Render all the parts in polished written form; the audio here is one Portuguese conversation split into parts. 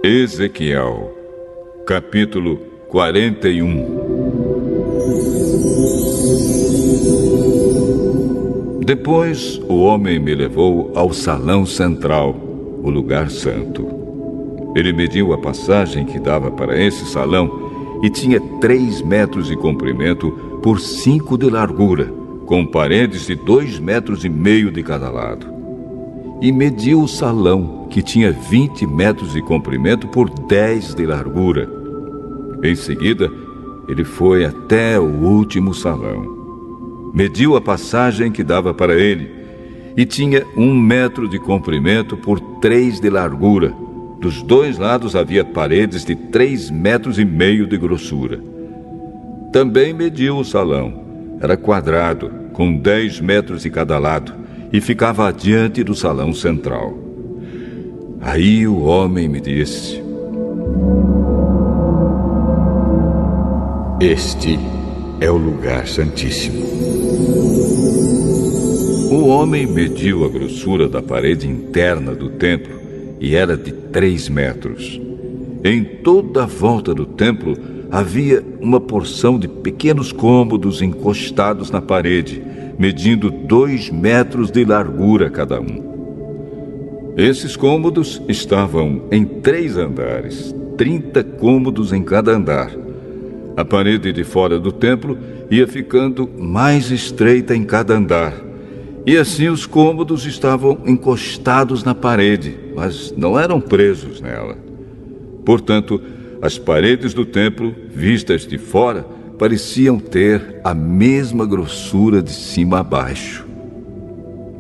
Ezequiel, capítulo 41. Depois o homem me levou ao salão central, o lugar santo. Ele mediu a passagem que dava para esse salão e tinha 3 metros de comprimento por 5 de largura, com paredes de 2,5 metros de cada lado. E mediu o salão, que tinha 20 metros de comprimento por 10 de largura. Em seguida, ele foi até o último salão. Mediu a passagem que dava para ele, e tinha 1 metro de comprimento por 3 de largura. Dos 2 lados havia paredes de 3,5 metros de grossura. Também mediu o salão. Era quadrado, com 10 metros de cada lado, e ficava adiante do salão central. Aí o homem me disse: Este é o lugar santíssimo. O homem mediu a grossura da parede interna do templo e era de 3 metros. Em toda a volta do templo havia uma porção de pequenos cômodos encostados na parede, medindo 2 metros de largura cada um. Esses cômodos estavam em 3 andares, 30 cômodos em cada andar. A parede de fora do templo ia ficando mais estreita em cada andar. E assim os cômodos estavam encostados na parede, mas não eram presos nela. Portanto, as paredes do templo, vistas de fora, pareciam ter a mesma grossura de cima a baixo.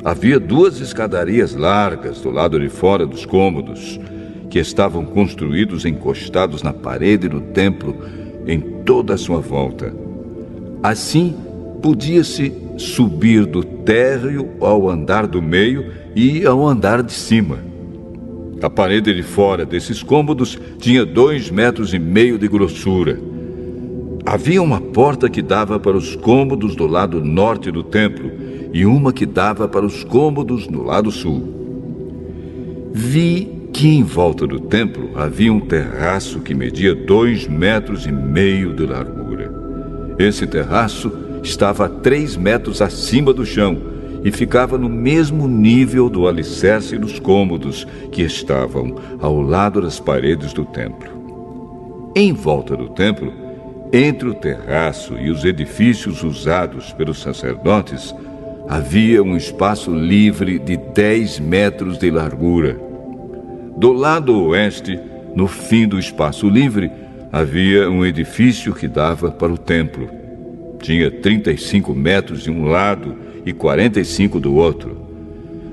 Havia 2 escadarias largas do lado de fora dos cômodos, que estavam construídos encostados na parede do templo em toda a sua volta. Assim, podia-se subir do térreo ao andar do meio e ao andar de cima. A parede de fora desses cômodos tinha 2,5 metros de grossura. Havia uma porta que dava para os cômodos do lado norte do templo e uma que dava para os cômodos no lado sul. Vi que em volta do templo havia um terraço que media 2,5 metros de largura. Esse terraço estava a 3 metros acima do chão e ficava no mesmo nível do alicerce dos cômodos que estavam ao lado das paredes do templo. Em volta do templo, entre o terraço e os edifícios usados pelos sacerdotes, havia um espaço livre de 10 metros de largura. Do lado oeste, no fim do espaço livre, havia um edifício que dava para o templo. Tinha 35 metros de um lado e 45 do outro.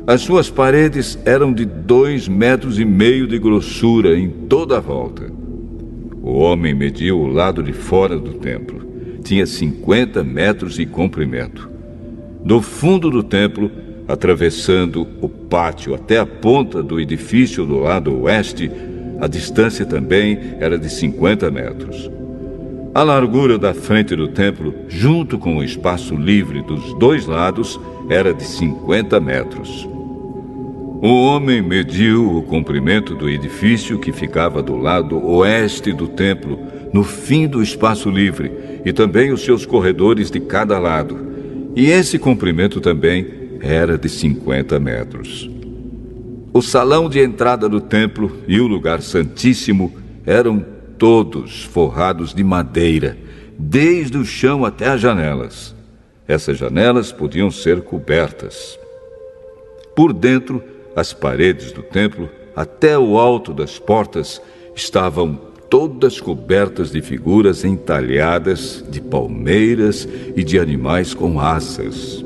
As suas paredes eram de 2,5 metros de grossura em toda a volta. O homem mediu o lado de fora do templo. Tinha 50 metros de comprimento. Do fundo do templo, atravessando o pátio até a ponta do edifício do lado oeste, a distância também era de 50 metros. A largura da frente do templo, junto com o espaço livre dos 2 lados, era de 50 metros. O homem mediu o comprimento do edifício que ficava do lado oeste do templo, no fim do espaço livre, e também os seus corredores de cada lado. E esse comprimento também era de 50 metros. O salão de entrada do templo e o lugar santíssimo eram todos forrados de madeira, desde o chão até as janelas. Essas janelas podiam ser cobertas. Por dentro, as paredes do templo, até o alto das portas, estavam todas cobertas de figuras entalhadas de palmeiras e de animais com asas.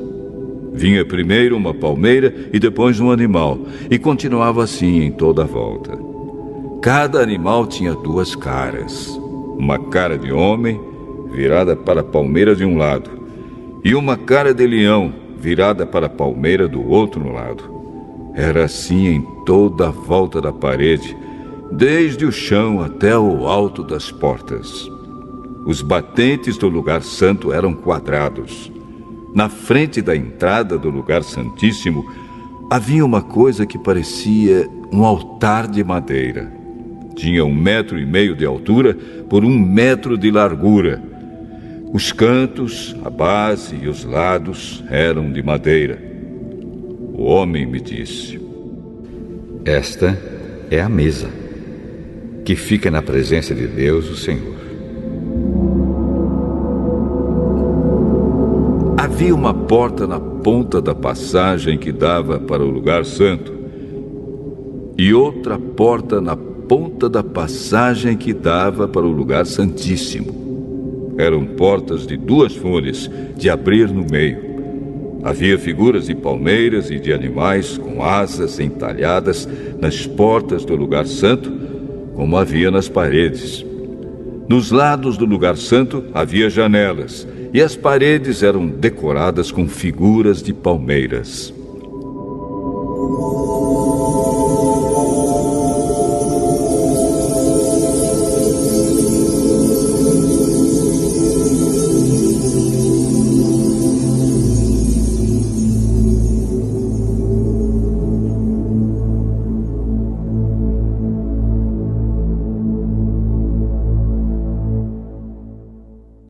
Vinha primeiro uma palmeira e depois um animal, e continuava assim em toda a volta. Cada animal tinha 2 caras. Uma cara de homem, virada para a palmeira de um lado, e uma cara de leão, virada para a palmeira do outro lado. Era assim em toda a volta da parede, desde o chão até o alto das portas. Os batentes do lugar santo eram quadrados. Na frente da entrada do lugar santíssimo, havia uma coisa que parecia um altar de madeira. Tinha 1,5 metro de altura por 1 metro de largura. Os cantos, a base e os lados eram de madeira. O homem me disse: esta é a mesa que fica na presença de Deus, o Senhor. Havia uma porta na ponta da passagem que dava para o lugar santo e outra porta na ponta da passagem que dava para o lugar santíssimo. Eram portas de 2 folhas, de abrir no meio. Havia figuras de palmeiras e de animais com asas entalhadas nas portas do lugar santo, como havia nas paredes. Nos lados do lugar santo havia janelas, e as paredes eram decoradas com figuras de palmeiras.